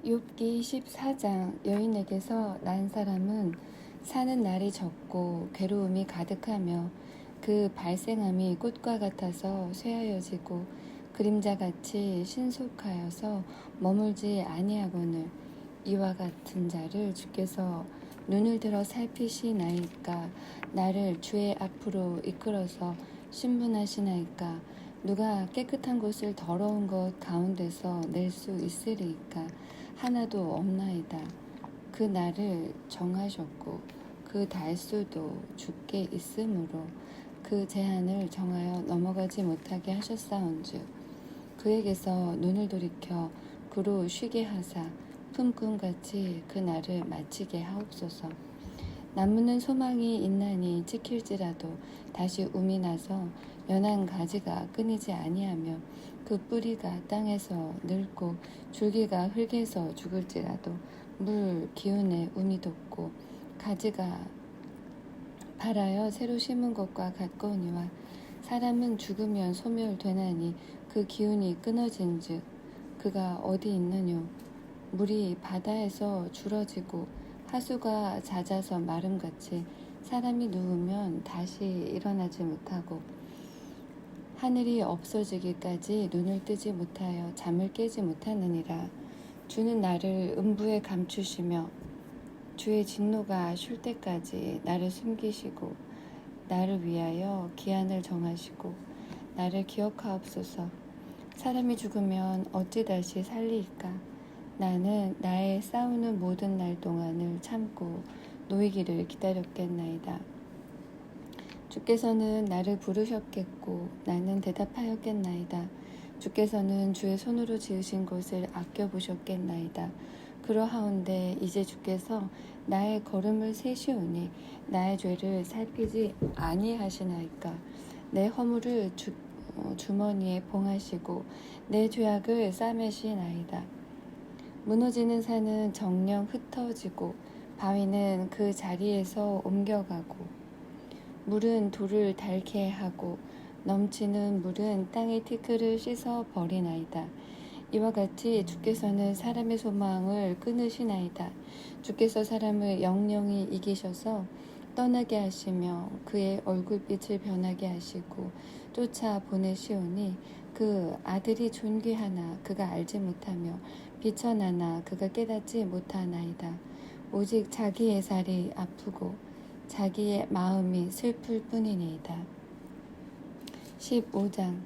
욥기 14장. 여인에게서 난 사람은 사는 날이 적고 괴로움이 가득하며 그 발생함이 꽃과 같아서 쇠하여지고 그림자같이 신속하여서 머물지 아니하거늘 이와 같은 자를 주께서 눈을 들어 살피시나이까. 나를 주의 앞으로 이끌어서 신문하시나이까. 누가 깨끗한 곳을 더러운 것 가운데서 낼 수 있으리이까. 하나도 없나이다. 그 날을 정하셨고 그 달수도 주께 있으므로 그 제한을 정하여 넘어가지 못하게 하셨사온즉 그에게서 눈을 돌이켜 그로 쉬게 하사 품꿈같이 그 날을 마치게 하옵소서. 나무는 소망이 있나니 지킬지라도 다시 움이 나서 연한 가지가 끊이지 아니하며 그 뿌리가 땅에서 늙고 줄기가 흙에서 죽을지라도 물 기운에 움이 돋고 가지가 발하여 새로 심은 것과 같거니와 사람은 죽으면 소멸되나니 그 기운이 끊어진즉 그가 어디 있느뇨. 물이 바다에서 줄어지고 하수가 잦아서 마름같이 사람이 누우면 다시 일어나지 못하고 하늘이 없어지기까지 눈을 뜨지 못하여 잠을 깨지 못하느니라. 주는 나를 음부에 감추시며 주의 진노가 쉴 때까지 나를 숨기시고 나를 위하여 기한을 정하시고 나를 기억하옵소서. 사람이 죽으면 어찌 다시 살리이까. 나는 나의 싸우는 모든 날 동안을 참고 놓이기를 기다렸겠나이다. 주께서는 나를 부르셨겠고 나는 대답하였겠나이다. 주께서는 주의 손으로 지으신 것을 아껴보셨겠나이다. 그러하온데 이제 주께서 나의 걸음을 세시오니 나의 죄를 살피지 아니하시나이까. 내 허물을 주머니에 봉하시고 내 죄악을 싸매시나이다. 무너지는 산은 정령 흩어지고 바위는 그 자리에서 옮겨가고 물은 돌을 닳게 하고 넘치는 물은 땅의 티끌을 씻어 버리나이다. 이와 같이 주께서는 사람의 소망을 끊으시나이다. 주께서 사람을 영영히 이기셔서 떠나게 하시며 그의 얼굴빛을 변하게 하시고 쫓아 보내시오니 그 아들이 존귀하나 그가 알지 못하며 비천하나 그가 깨닫지 못하나이다. 오직 자기의 살이 아프고 자기의 마음이 슬플 뿐이니이다. 15장.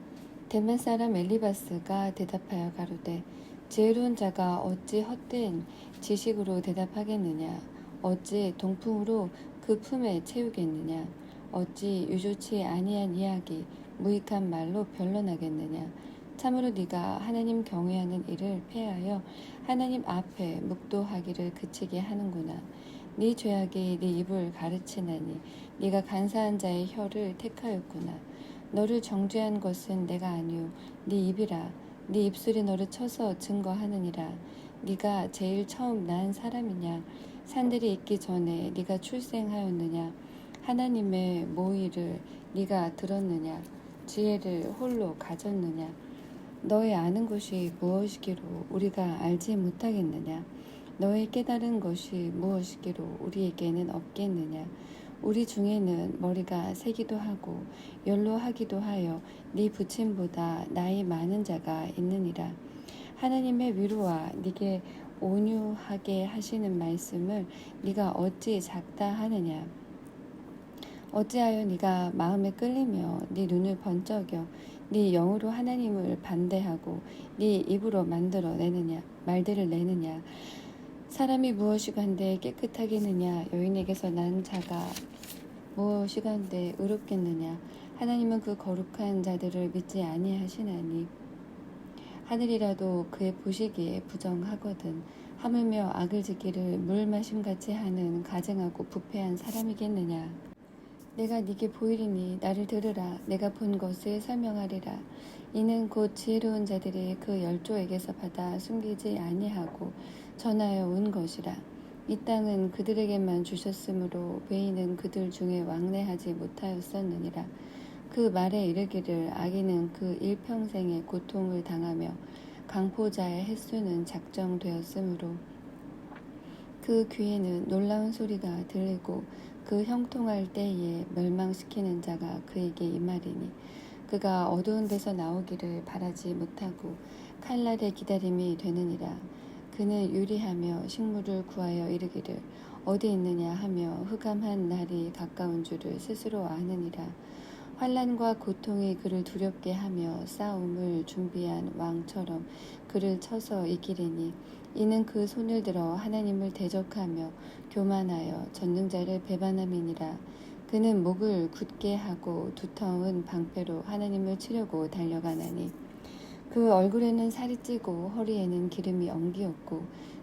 대만 사람 엘리바스가 대답하여 가로되 지혜로운 자가 어찌 헛된 지식으로 대답하겠느냐. 어찌 동풍으로 그 품에 채우겠느냐. 어찌 유조치 아니한 이야기 무익한 말로 변론하겠느냐. 참으로 네가 하나님 경외하는 일을 폐하여 하나님 앞에 묵도하기를 그치게 하는구나. 네 죄악이 네 입을 가르치나니 네가 간사한 자의 혀를 택하였구나. 너를 정죄한 것은 내가 아니오 네 입이라. 네 입술이 너를 쳐서 증거하느니라. 네가 제일 처음 난 사람이냐. 산들이 있기 전에 네가 출생하였느냐. 하나님의 모의를 네가 들었느냐. 지혜를 홀로 가졌느냐. 너의 아는 것이 무엇이기로 우리가 알지 못하겠느냐. 너의 깨달은 것이 무엇이기로 우리에게는 없겠느냐. 우리 중에는 머리가 세기도 하고 연로하기도 하여 네 부친보다 나이 많은 자가 있느니라. 하나님의 위로와 네게 온유하게 하시는 말씀을 네가 어찌 작다 하느냐. 어찌하여 네가 마음에 끌리며 네 눈을 번쩍여 네 영으로 하나님을 반대하고 네 입으로 말들을 내느냐. 사람이 무엇이간데 깨끗하겠느냐. 여인에게서 난 자가 무엇이간데 의롭겠느냐. 하나님은 그 거룩한 자들을 믿지 아니하시나니 하늘이라도 그의 보시기에 부정하거든. 하물며 악을 짓기를 물 마심같이 하는 가증하고 부패한 사람이겠느냐. 내가 네게 보이리니 나를 들으라. 내가 본 것을 설명하리라. 이는 곧 지혜로운 자들이 그 열조에게서 받아 숨기지 아니하고 전하여 온 것이라. 이 땅은 그들에게만 주셨으므로 외인은 그들 중에 왕래하지 못하였었느니라. 그 말에 이르기를 악인은 그 일평생의 고통을 당하며 강포자의 횟수는 작정되었으므로 그 귀에는 놀라운 소리가 들리고 그 형통할 때에 멸망시키는 자가 그에게 임하리니 그가 어두운 데서 나오기를 바라지 못하고 칼날의 기다림이 되느니라. 그는 유리하며 식물을 구하여 이르기를 어디 있느냐 하며 흑암한 날이 가까운 줄을 스스로 아느니라. 환난과 고통이 그를 두렵게 하며 싸움을 준비한 왕처럼 그를 쳐서 이기리니 이는 그 손을 들어 하나님을 대적하며 교만하여 전능자를 배반함이니라. 그는 목을 굳게 하고 두터운 방패로 하나님을 치려고 달려가나니 그 얼굴에는 살이 찌고 허리에는 기름이 엉기었고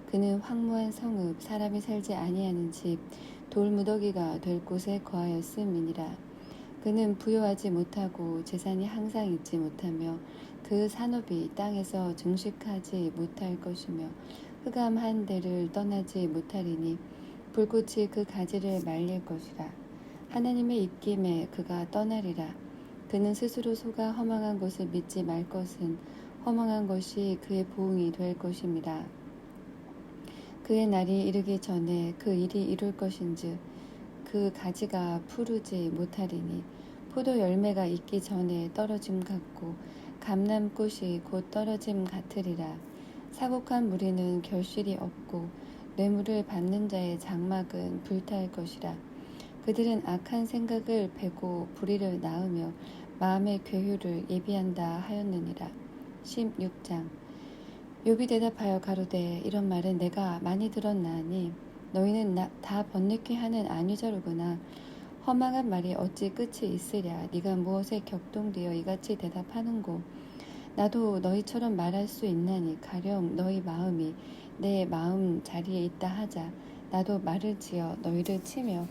그는 황무한 성읍 사람이 살지 아니하는 집 돌무더기가 될 곳에 거하였음이니라. 그는 부여하지 못하고 재산이 항상 있지 못하며 그 산업이 땅에서 증식하지 못할 것이며 흑암한 데를 떠나지 못하리니 불꽃이 그 가지를 말릴 것이라. 하나님의 입김에 그가 떠나리라. 그는 스스로 속아 허망한 것을 믿지 말 것은 허망한 것이 그의 보응이 될 것입니다. 그의 날이 이르기 전에 그 일이 이룰 것인즉 그 가지가 푸르지 못하리니 포도 열매가 있기 전에 떨어짐 같고 감람꽃이 곧 떨어짐 같으리라. 사곡한 무리는 결실이 없고 뇌물을 받는 자의 장막은 불탈 것이라. 그들은 악한 생각을 베고 불의를 낳으며 마음의 괴휴를 예비한다 하였느니라. 16장 욥이 대답하여 가로되 이런 말은 내가 많이 들었나니 너희는 다 번뇌케 하는 안위자로구나. 허망한 말이 어찌 끝이 있으랴. 네가 무엇에 격동되어 이같이 대답하는고. 나도 너희처럼 말할 수 있나니 가령 너희 마음이 내 마음 자리에 있다 하자. 나도 말을 지어 너희를 치며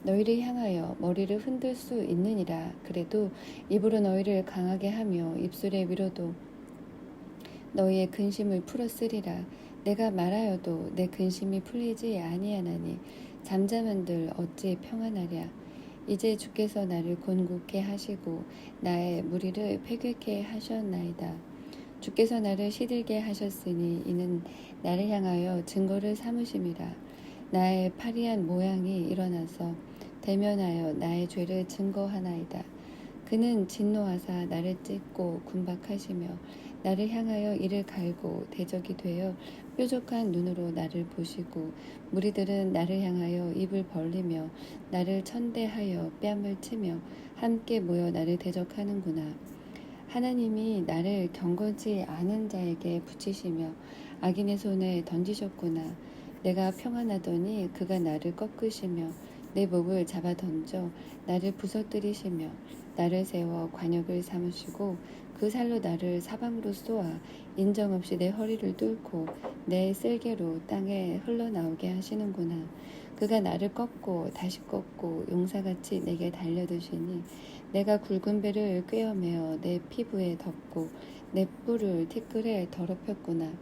너희를 향하여 머리를 흔들 수 있느니라. 그래도 입으로 너희를 강하게 하며 입술의 위로도 너희의 근심을 풀었으리라. 내가 말하여도 내 근심이 풀리지 아니하나니 잠잠한들 어찌 평안하랴. 이제 주께서 나를 곤곡케 하시고 나의 무리를 패괴케 하셨나이다. 주께서 나를 시들게 하셨으니 이는 나를 향하여 증거를 삼으심이라. 나의 파리한 모양이 일어나서 대면하여 나의 죄를 증거하나이다. 그는 진노하사 나를 찢고 군박하시며 나를 향하여 이를 갈고 대적이 되어 뾰족한 눈으로 나를 보시고 무리들은 나를 향하여 입을 벌리며 나를 천대하여 뺨을 치며 함께 모여 나를 대적하는구나. 하나님이 나를 경건치 않은 자에게 붙이시며 악인의 손에 던지셨구나. 내가 평안하더니 그가 나를 꺾으시며 내 목을 잡아 던져 나를 부서뜨리시며 나를 세워 관역을 삼으시고 그 살로 나를 사방으로 쏘아 인정없이 내 허리를 뚫고 내 쓸개로 땅에 흘러나오게 하시는구나. 그가 나를 꺾고 다시 꺾고 용사같이 내게 달려드시니 내가 굵은 배를 꿰어매어 내 피부에 덮고 내 뿔을 티끌에 더럽혔구나.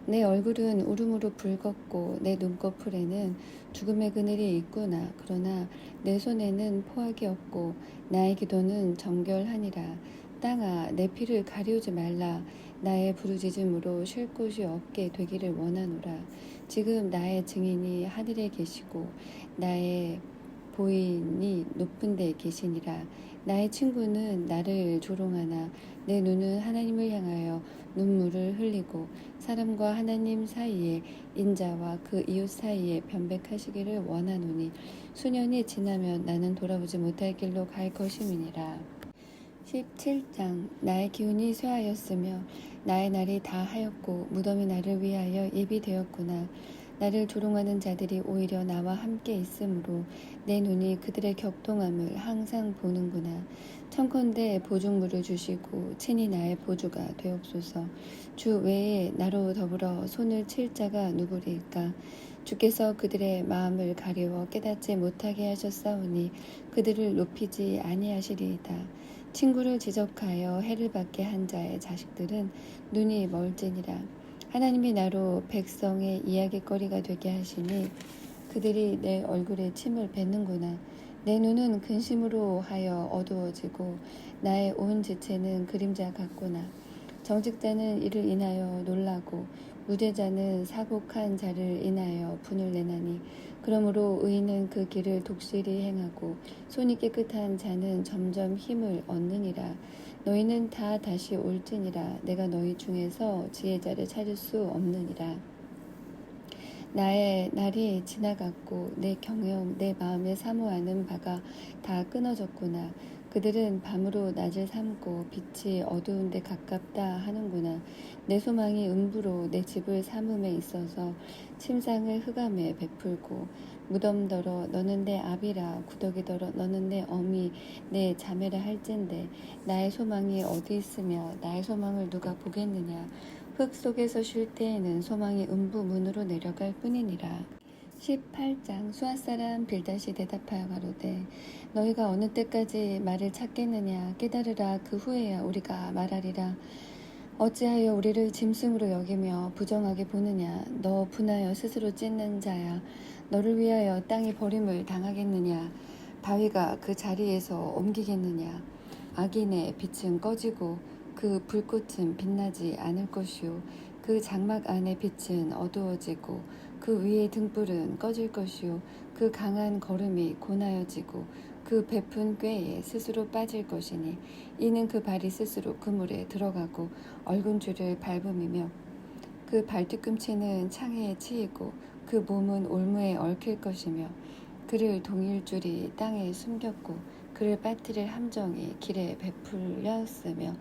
내 얼굴은 울음으로 붉었고 내 눈꺼풀에는 죽음의 그늘이 있구나. 그러나 내 손에는 포악이 없고 나의 기도는 정결하니라. 땅아 내 피를 가리우지 말라. 나의 부르짖음으로 쉴 곳이 없게 되기를 원하노라. 지금 나의 증인이 하늘에 계시고 나의 보인이 높은 데 계시니라. 나의 친구는 나를 조롱하나 내 눈은 하나님을 향하여 눈물을 흘리고 사람과 하나님 사이에 인자와 그 이웃 사이에 변백하시기를 원하노니 수년이 지나면 나는 돌아보지 못할 길로 갈 것임이니라. 17장 나의 기운이 쇠하였으며 나의 날이 다 하였고 무덤이 나를 위하여 예비되었구나. 나를 조롱하는 자들이 오히려 나와 함께 있으므로 내 눈이 그들의 격동함을 항상 보는구나. 청컨대 보증물을 주시고 친히 나의 보주가 되옵소서. 주 외에 나로 더불어 손을 칠 자가 누구리까. 주께서 그들의 마음을 가리워 깨닫지 못하게 하셨사오니 그들을 높이지 아니하시리이다. 친구를 지적하여 해를 받게 한 자의 자식들은 눈이 멀지니라. 하나님이 나로 백성의 이야기거리가 되게 하시니 그들이 내 얼굴에 침을 뱉는구나. 내 눈은 근심으로 하여 어두워지고 나의 온 지체는 그림자 같구나. 정직자는 이를 인하여 놀라고 무죄자는 사곡한 자를 인하여 분을 내나니 그러므로 의인은 그 길을 독실히 행하고 손이 깨끗한 자는 점점 힘을 얻느니라. 너희는 다 다시 올지니라. 내가 너희 중에서 지혜자를 찾을 수 없느니라. 나의 날이 지나갔고 내 경영, 내 마음에 사모하는 바가 다 끊어졌구나. 그들은 밤으로 낮을 삼고 빛이 어두운 데 가깝다 하는구나. 내 소망이 음부로 내 집을 삼음에 있어서 침상을 흑암에 베풀고 무덤더러 너는 내 아비라 구더기더러 너는 내 어미 내 자매라 할진대 나의 소망이 어디 있으며 나의 소망을 누가 보겠느냐. 흙 속에서 쉴 때에는 소망이 음부 문으로 내려갈 뿐이니라. 18장 수아사람 빌닷이 대답하여 가로되 너희가 어느 때까지 말을 찾겠느냐. 깨달으라. 그 후에야 우리가 말하리라. 어찌하여 우리를 짐승으로 여기며 부정하게 보느냐. 너 분하여 스스로 찢는 자야. 너를 위하여 땅이 버림을 당하겠느냐. 바위가 그 자리에서 옮기겠느냐. 악인의 빛은 꺼지고 그 불꽃은 빛나지 않을 것이요. 그 장막 안의 빛은 어두워지고 그 위의 등불은 꺼질 것이요. 그 강한 걸음이 고나여지고 그 베푼 꾀에 스스로 빠질 것이니 이는 그 발이 스스로 그물에 들어가고 얽은 줄을 밟음이며 그 발뒤꿈치는 창에 치이고 그 몸은 올무에 얽힐 것이며 그를 동일줄이 땅에 숨겼고 그를 빠뜨릴 함정이 길에 베풀렸으며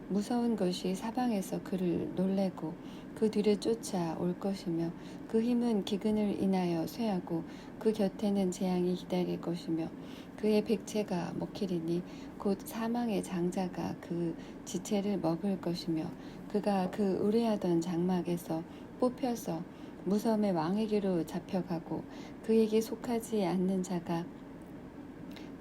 무서운 것이 사방에서 그를 놀래고 그 뒤를 쫓아 올 것이며 그 힘은 기근을 인하여 쇠하고 그 곁에는 재앙이 기다릴 것이며 그의 백체가 먹히리니 곧 사망의 장자가 그 지체를 먹을 것이며 그가 그 의뢰하던 장막에서 뽑혀서 무섬의 왕에게로 잡혀가고 그에게 속하지 않는 자가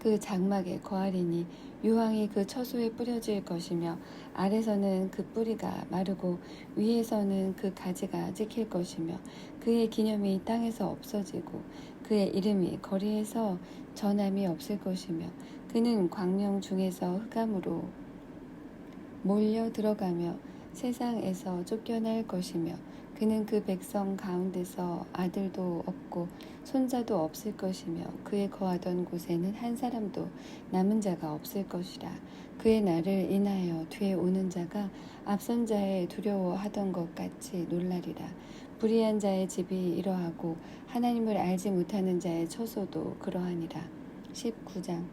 그 장막에 거하리니 유황이 그 처소에 뿌려질 것이며 아래서는 그 뿌리가 마르고 위에서는 그 가지가 찍힐 것이며 그의 기념이 땅에서 없어지고 그의 이름이 거리에서 전함이 없을 것이며 그는 광명 중에서 흑암으로 몰려 들어가며 세상에서 쫓겨날 것이며 그는 그 백성 가운데서 아들도 없고 손자도 없을 것이며 그의 거하던 곳에는 한 사람도 남은 자가 없을 것이라. 그의 날을 인하여 뒤에 오는 자가 앞선 자의 두려워하던 것 같이 놀라리라. 불의한 자의 집이 이러하고 하나님을 알지 못하는 자의 처소도 그러하니라. 19장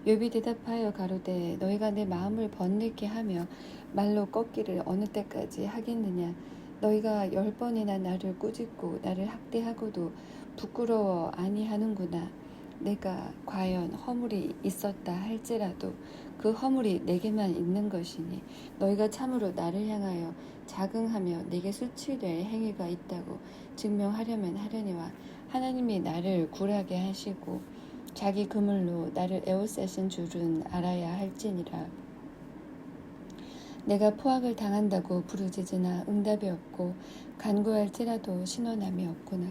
욥이 대답하여 가로되 너희가 내 마음을 번뇌케 하며 말로 꺾기를 어느 때까지 하겠느냐. 너희가 10번이나 나를 꾸짖고 나를 학대하고도 부끄러워 아니하는구나. 내가 과연 허물이 있었다 할지라도 그 허물이 내게만 있는 것이니 너희가 참으로 나를 향하여 자긍하며 내게 수치될 행위가 있다고 증명하려면 하려니와 하나님이 나를 굴하게 하시고 자기 그물로 나를 에워싸신 줄은 알아야 할지니라. 내가 포악을 당한다고 부르짖으나 응답이 없고 간구할지라도 신원함이 없구나.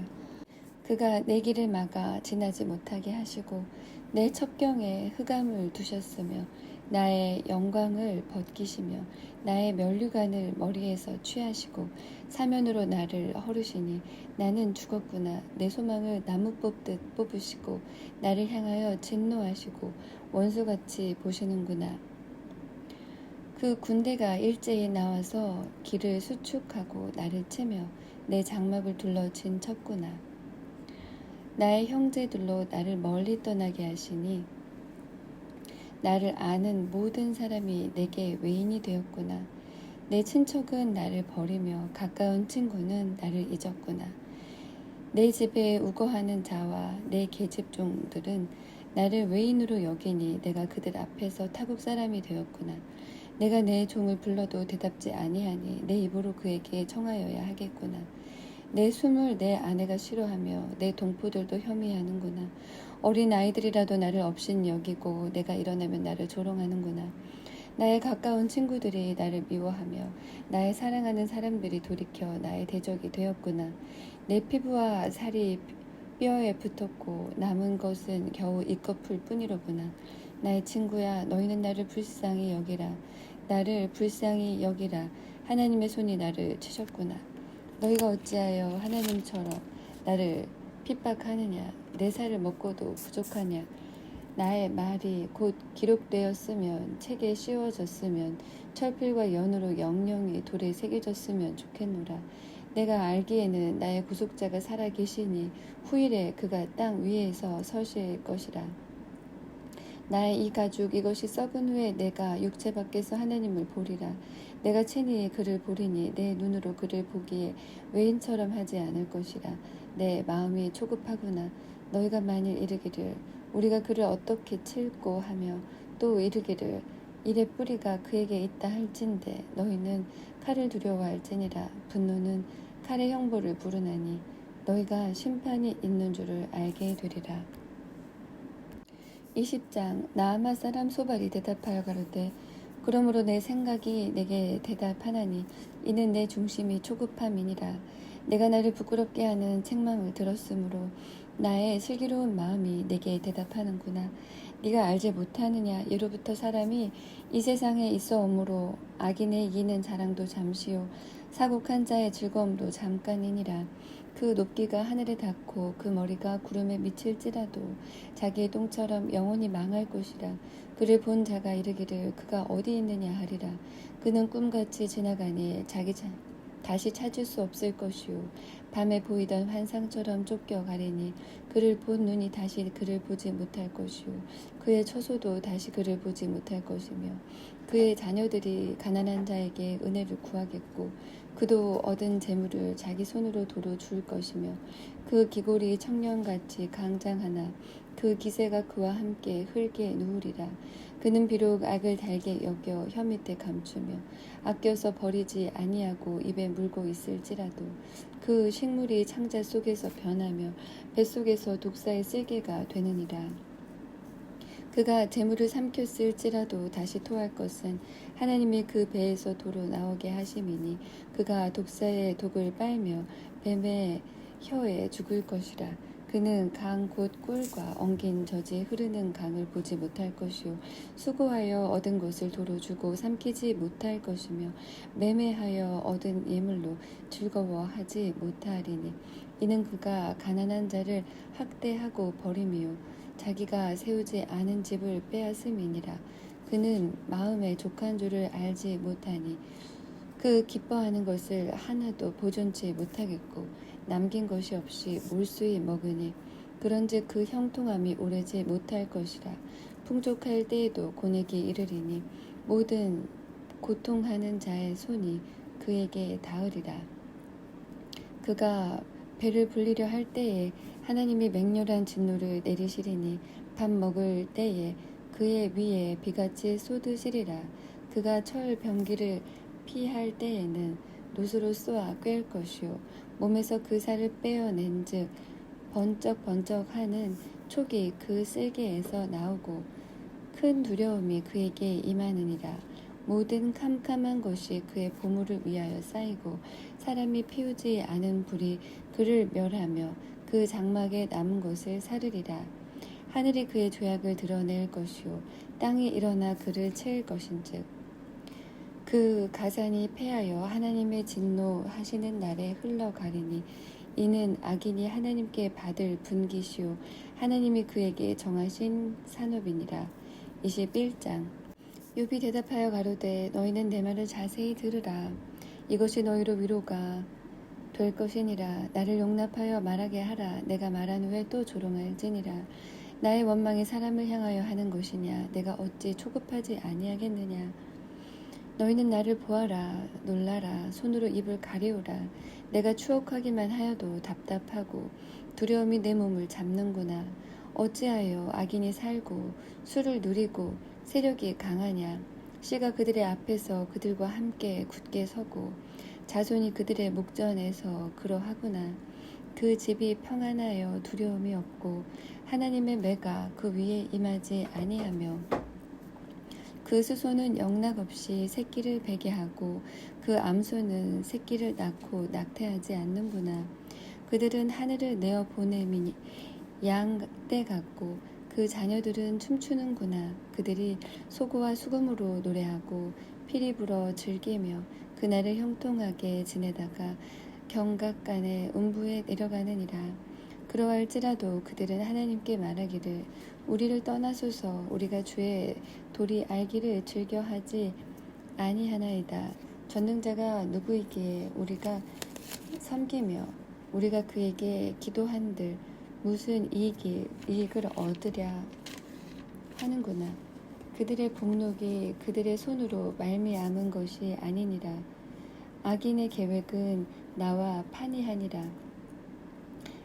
그가 내 길을 막아 지나지 못하게 하시고 내 첩경에 흑암을 두셨으며 나의 영광을 벗기시며 나의 면류관을 머리에서 취하시고 사면으로 나를 헐으시니 나는 죽었구나. 내 소망을 나무 뽑듯 뽑으시고 나를 향하여 진노하시고 원수같이 보시는구나. 그 군대가 일제히 나와서 길을 수축하고 나를 치며 내 장막을 둘러친 쳤구나. 나의 형제들로 나를 멀리 떠나게 하시니 나를 아는 모든 사람이 내게 외인이 되었구나. 내 친척은 나를 버리며 가까운 친구는 나를 잊었구나. 내 집에 우거하는 자와 내 계집종들은 나를 외인으로 여기니 내가 그들 앞에서 타국 사람이 되었구나. 내가 내 종을 불러도 대답지 아니하니 내 입으로 그에게 청하여야 하겠구나. 내 숨을 내 아내가 싫어하며 내 동포들도 혐의하는구나. 어린 아이들이라도 나를 업신 여기고 내가 일어나면 나를 조롱하는구나. 나의 가까운 친구들이 나를 미워하며 나의 사랑하는 사람들이 돌이켜 나의 대적이 되었구나. 내 피부와 살이 뼈에 붙었고 남은 것은 겨우 이꺼풀 뿐이로구나. 나의 친구야, 너희는 나를 불쌍히 여기라. 나를 불쌍히 여기라. 하나님의 손이 나를 치셨구나. 너희가 어찌하여 하나님처럼 나를 핍박하느냐. 내 살을 먹고도 부족하냐. 나의 말이 곧 기록되었으면 책에 씌워졌으면 철필과 연으로 영영이 돌에 새겨졌으면 좋겠노라. 내가 알기에는 나의 구속자가 살아계시니 후일에 그가 땅 위에서 서실 것이라. 나의 이 가죽 이것이 썩은 후에 내가 육체 밖에서 하나님을 보리라. 내가 친히 그를 보리니 내 눈으로 그를 보기에 외인처럼 하지 않을 것이라. 내 마음이 초급하구나. 너희가 만일 이르기를 우리가 그를 어떻게 칠고 하며 또 이르기를 이래 뿌리가 그에게 있다 할진대 너희는 칼을 두려워할지니라. 분노는 칼의 형벌을 부르나니 너희가 심판이 있는 줄을 알게 되리라. 20장 나아마 사람 소발이 대답하여 가로되 그러므로 내 생각이 내게 대답하나니 이는 내 중심이 초급함이니라. 내가 나를 부끄럽게 하는 책망을 들었으므로 나의 슬기로운 마음이 내게 대답하는구나. 네가 알지 못하느냐. 예로부터 사람이 이 세상에 있어 오므로 악인의 이기는 자랑도 잠시요 사곡한 자의 즐거움도 잠깐이니라. 그 높이가 하늘에 닿고 그 머리가 구름에 미칠지라도 자기의 똥처럼 영원히 망할 것이라. 그를 본 자가 이르기를 그가 어디 있느냐 하리라. 그는 꿈같이 지나가니 다시 찾을 수 없을 것이요 밤에 보이던 환상처럼 쫓겨가리니 그를 본 눈이 다시 그를 보지 못할 것이요 그의 처소도 다시 그를 보지 못할 것이며 그의 자녀들이 가난한 자에게 은혜를 구하겠고 그도 얻은 재물을 자기 손으로 도로 줄 것이며 그 기골이 청년같이 강장하나 그 기세가 그와 함께 흙에 누우리라. 그는 비록 악을 달게 여겨 혀 밑에 감추며 아껴서 버리지 아니하고 입에 물고 있을지라도 그 식물이 창자 속에서 변하며 뱃속에서 독사의 쓸개가 되느니라. 그가 재물을 삼켰을지라도 다시 토할 것은 하나님이 그 배에서 도로 나오게 하심이니 그가 독사의 독을 빨며 뱀의 혀에 죽을 것이라. 그는 강 곧 꿀과 엉긴 젖이 흐르는 강을 보지 못할 것이요 수고하여 얻은 것을 도로 주고 삼키지 못할 것이며 매매하여 얻은 예물로 즐거워하지 못하리니 이는 그가 가난한 자를 학대하고 버림이요 자기가 세우지 않은 집을 빼앗음이니라. 그는 마음에 족한 줄을 알지 못하니 그 기뻐하는 것을 하나도 보존치 못하겠고 남긴 것이 없이 몰수히 먹으니 그런즉 그 형통함이 오래지 못할 것이라. 풍족할 때에도 곤액이 이르리니 모든 고통하는 자의 손이 그에게 닿으리라. 그가 배를 불리려 할 때에 하나님이 맹렬한 진노를 내리시리니 밥 먹을 때에 그의 위에 비같이 쏟으시리라. 그가 철 병기를 피할 때에는 노수로 쏘아 꿰을 것이요 몸에서 그 살을 빼어낸 즉 번쩍번쩍하는 촉이 그 쓸개에서 나오고 큰 두려움이 그에게 임하느니라. 모든 캄캄한 것이 그의 보물을 위하여 쌓이고 사람이 피우지 않은 불이 그를 멸하며 그 장막에 남은 것을 사르리라. 하늘이 그의 죄악을 드러낼 것이요 땅이 일어나 그를 채울 것인즉 그 가산이 패하여 하나님의 진노하시는 날에 흘러가리니 이는 악인이 하나님께 받을 분깃이요 하나님이 그에게 정하신 산업이니라. 21장 욥이 대답하여 가로되 너희는 내 말을 자세히 들으라. 이것이 너희로 위로가 될 것이니라. 나를 용납하여 말하게 하라. 내가 말한 후에 또 조롱할지니라. 나의 원망이 사람을 향하여 하는 것이냐. 내가 어찌 초급하지 아니하겠느냐. 너희는 나를 보아라. 놀라라. 손으로 입을 가리우라. 내가 추억하기만 하여도 답답하고 두려움이 내 몸을 잡는구나. 어찌하여 악인이 살고 술을 누리고 세력이 강하냐. 씨가 그들의 앞에서 그들과 함께 굳게 서고 자손이 그들의 목전에서 그러하구나. 그 집이 평안하여 두려움이 없고 하나님의 매가 그 위에 임하지 아니하며 그 수소는 영락없이 새끼를 베게 하고 그 암소는 새끼를 낳고 낙태하지 않는구나. 그들은 하늘을 내어 보내미 양떼 같고 그 자녀들은 춤추는구나. 그들이 소고와 수금으로 노래하고 피리 불어 즐기며 그날을 형통하게 지내다가 경각간에 음부에 내려가느니라. 그러할지라도 그들은 하나님께 말하기를 우리를 떠나소서. 우리가 주의 도리 알기를 즐겨하지 아니하나이다. 전능자가 누구이기에 우리가 섬기며 우리가 그에게 기도한들 무슨 이익을 얻으랴 하는구나. 그들의 복록이 그들의 손으로 말미암은 것이 아니니라. 악인의 계획은 나와 판이하니라.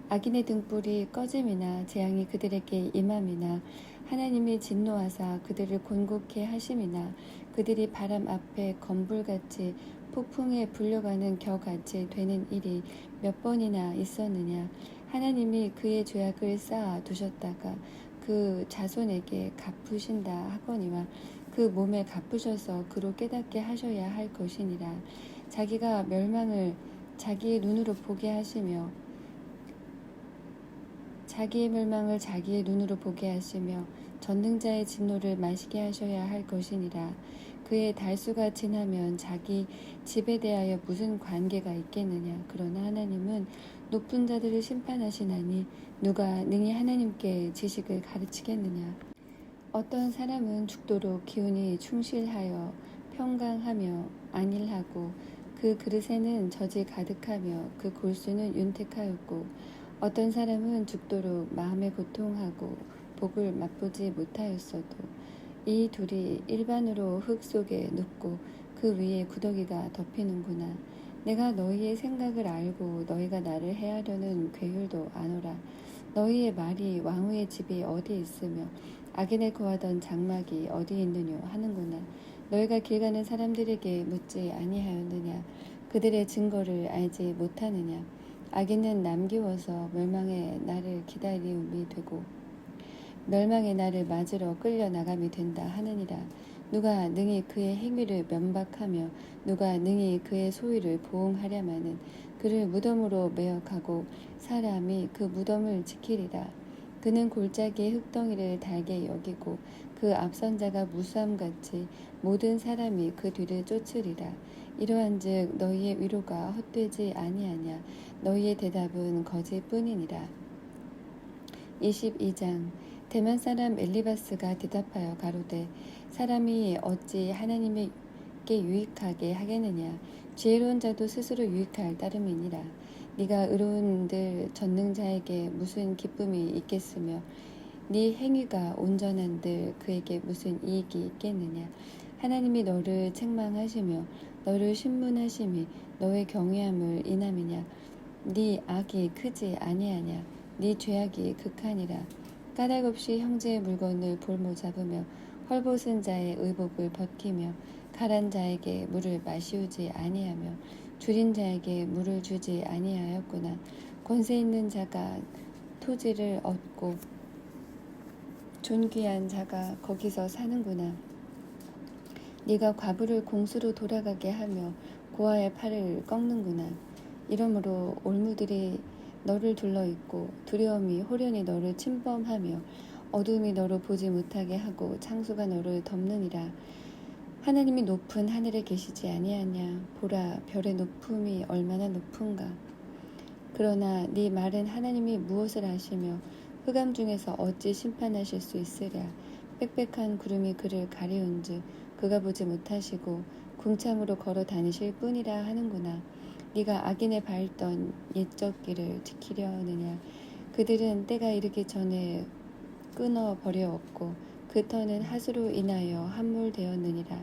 악인의 등불이 꺼짐이나 재앙이 그들에게 임함이나 하나님이 진노하사 그들을 곤곡해 하심이나 그들이 바람 앞에 건불같이 폭풍에 불려가는 겨같이 되는 일이 몇 번이나 있었느냐. 하나님이 그의 죄악을 쌓아 두셨다가 그 자손에게 갚으신다 하거니와 그 몸에 갚으셔서 그로 깨닫게 하셔야 할 것이니라. 자기가 멸망을 자기의 눈으로 보게 하시며 자기의 멸망을 자기의 눈으로 보게 하시며 전능자의 진노를 마시게 하셔야 할 것이니라. 그의 달수가 지나면 자기 집에 대하여 무슨 관계가 있겠느냐. 그러나 하나님은 높은 자들을 심판하시나니 누가 능히 하나님께 지식을 가르치겠느냐. 어떤 사람은 죽도록 기운이 충실하여 평강하며 안일하고 그 그릇에는 젖이 가득하며 그 골수는 윤택하였고 어떤 사람은 죽도록 마음에 고통하고 복을 맛보지 못하였어도 이 둘이 일반으로 흙 속에 눕고 그 위에 구더기가 덮이는구나. 내가 너희의 생각을 알고 너희가 나를 해하려는 괴율도 아노라. 너희의 말이 왕후의 집이 어디 있으며 악인의 거하던 장막이 어디 있느뇨 하는구나. 너희가 길 가는 사람들에게 묻지 아니하였느냐. 그들의 증거를 알지 못하느냐. 악인은 남기워서 멸망의 날을 기다림이 되고 멸망의 날을 맞으러 끌려 나감이 된다 하느니라. 누가 능히 그의 행위를 면박하며 누가 능히 그의 소위를 보응하랴마는 그를 무덤으로 매역하고 사람이 그 무덤을 지키리라. 그는 골짜기의 흙덩이를 달게 여기고 그 앞선 자가 무수함같이 모든 사람이 그 뒤를 쫓으리라. 이러한즉 너희의 위로가 헛되지 아니하냐. 너희의 대답은 거짓뿐이니라. 22장 대만 사람 엘리바스가 대답하여 가로되 사람이 어찌 하나님에게 유익하게 하겠느냐. 지혜로운 자도 스스로 유익할 따름이니라. 네가 의로운들 전능자에게 무슨 기쁨이 있겠으며 네 행위가 온전한들 그에게 무슨 이익이 있겠느냐. 하나님이 너를 책망하시며 너를 신문하심이 너의 경외함을 인함이냐. 네 악이 크지 아니하냐. 네 죄악이 극하니라. 까닭없이 형제의 물건을 볼모 잡으며 헐벗은 자의 의복을 벗기며 가란 자에게 물을 마시우지 아니하며 줄인 자에게 물을 주지 아니하였구나. 권세 있는 자가 토지를 얻고 존귀한 자가 거기서 사는구나. 네가 과부를 공수로 돌아가게 하며 고아의 팔을 꺾는구나. 이러므로 올무들이 너를 둘러있고 두려움이 호련히 너를 침범하며 어두움이 너를 보지 못하게 하고 창수가 너를 덮느니라. 하나님이 높은 하늘에 계시지 아니하냐. 보라, 별의 높음이 얼마나 높은가. 그러나 네 말은 하나님이 무엇을 하시며 흑암 중에서 어찌 심판하실 수 있으랴. 빽빽한 구름이 그를 가리운즉 그가 보지 못하시고 궁창으로 걸어 다니실 뿐이라 하는구나. 네가 악인의 밟던 옛적 길을 지키려느냐. 그들은 때가 이르기 전에 끊어버려왔고 그 터는 하수로 인하여 함몰되었느니라.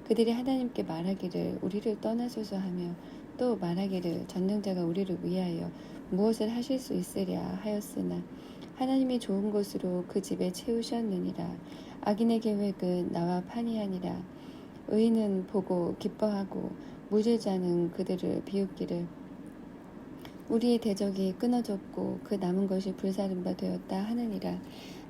그들이 하나님께 말하기를 우리를 떠나소서 하며 또 말하기를 전능자가 우리를 위하여 무엇을 하실 수 있으랴 하였으나 하나님이 좋은 것으로 그 집에 채우셨느니라. 악인의 계획은 나와 판이하니라. 의인은 보고 기뻐하고 무죄자는 그들을 비웃기를 우리의 대적이 끊어졌고 그 남은 것이 불사른 바 되었다 하느니라.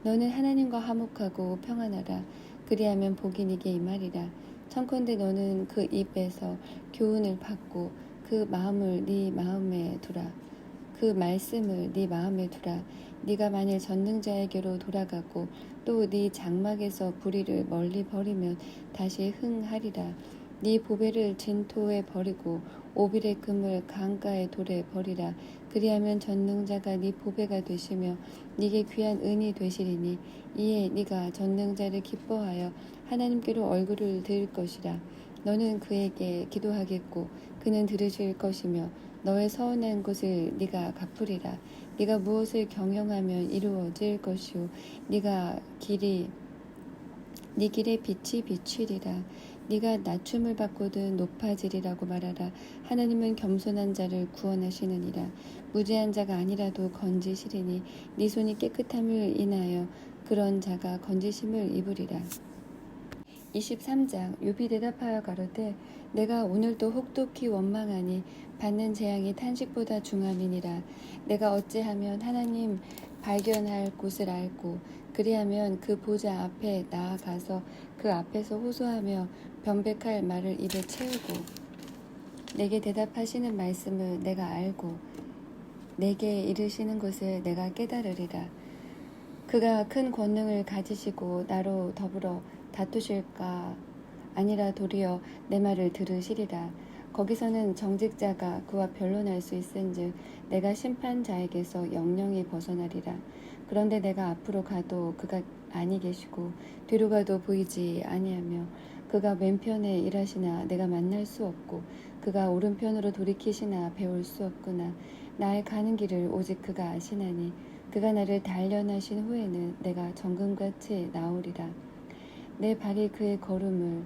너는 하나님과 화목하고 평안하라. 그리하면 복이 네게 임하리라. 청컨대 너는 그 입에서 교훈을 받고 그 마음을 네 마음에 두라. 그 말씀을 네 마음에 두라. 네가 만일 전능자에게로 돌아가고 또 네 장막에서 불의를 멀리 버리면 다시 흥하리라. 네 보배를 진토에 버리고 오빌의 금을 강가의 돌에 버리라. 그리하면 전능자가 네 보배가 되시며 네게 귀한 은이 되시리니 이에 네가 전능자를 기뻐하여 하나님께로 얼굴을 들 것이라. 너는 그에게 기도하겠고 그는 들으실 것이며 너의 서운한 것을 네가 갚으리라. 네가 무엇을 경영하면 이루어질 것이요 네 길에 빛이 비추리라. 네가 낮춤을 받거든 높아지리라고 말하라. 하나님은 겸손한 자를 구원하시느니라. 무죄한 자가 아니라도 건지시리니 네 손이 깨끗함을 인하여 그런 자가 건지심을 입으리라. 23장 욥이 대답하여 가로되 내가 오늘도 혹독히 원망하니 받는 재앙이 탄식보다 중함이니라. 내가 어찌하면 하나님 발견할 곳을 알고 그리하면 그 보좌 앞에 나아가서 그 앞에서 호소하며 변백할 말을 입에 채우고 내게 대답하시는 말씀을 내가 알고 내게 이르시는 것을 내가 깨달으리라. 그가 큰 권능을 가지시고 나로 더불어 다투실까 아니라 도리어 내 말을 들으시리라. 거기서는 정직자가 그와 변론할 수 있은즉 내가 심판자에게서 영영이 벗어나리라. 그런데 내가 앞으로 가도 그가 아니 계시고 뒤로 가도 보이지 아니하며 그가 왼편에 일하시나 내가 만날 수 없고 그가 오른편으로 돌이키시나 배울 수 없구나. 나의 가는 길을 오직 그가 아시나니 그가 나를 단련하신 후에는 내가 정금같이 나오리라. 내 발이 그의 걸음을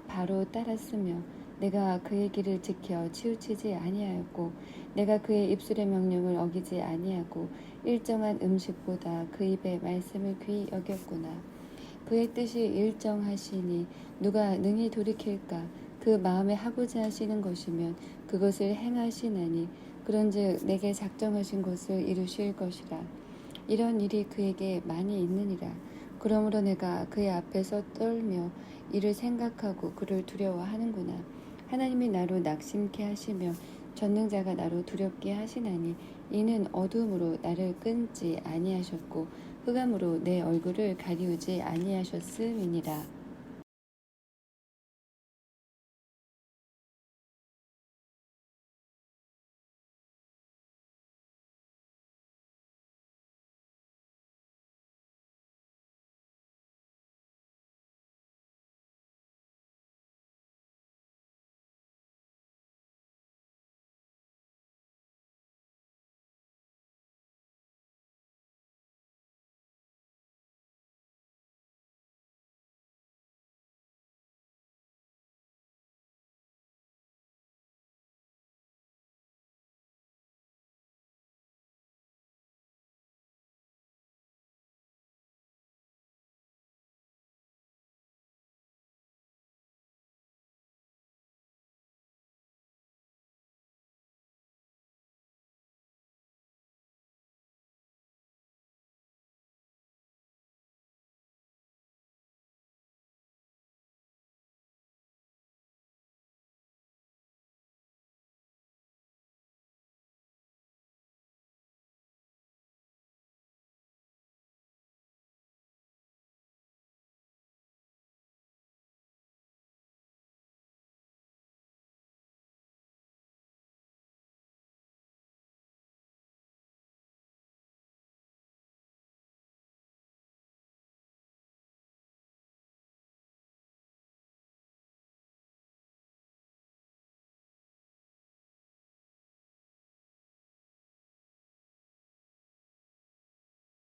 바로 따랐으며 내가 그의 길을 지켜 치우치지 아니하였고 내가 그의 입술의 명령을 어기지 아니하고 일정한 음식보다 그 입의 말씀을 귀히 여겼구나. 그의 뜻이 일정하시니 누가 능히 돌이킬까? 그 마음에 하고자 하시는 것이면 그것을 행하시나니 그런즉 내게 작정하신 것을 이루실 것이라. 이런 일이 그에게 많이 있느니라. 그러므로 내가 그의 앞에서 떨며 이를 생각하고 그를 두려워하는구나. 하나님이 나로 낙심케 하시며 전능자가 나로 두렵게 하시나니 이는 어두움으로 나를 끊지 아니하셨고 흑암으로 내 얼굴을 가리우지 아니하셨음이니라.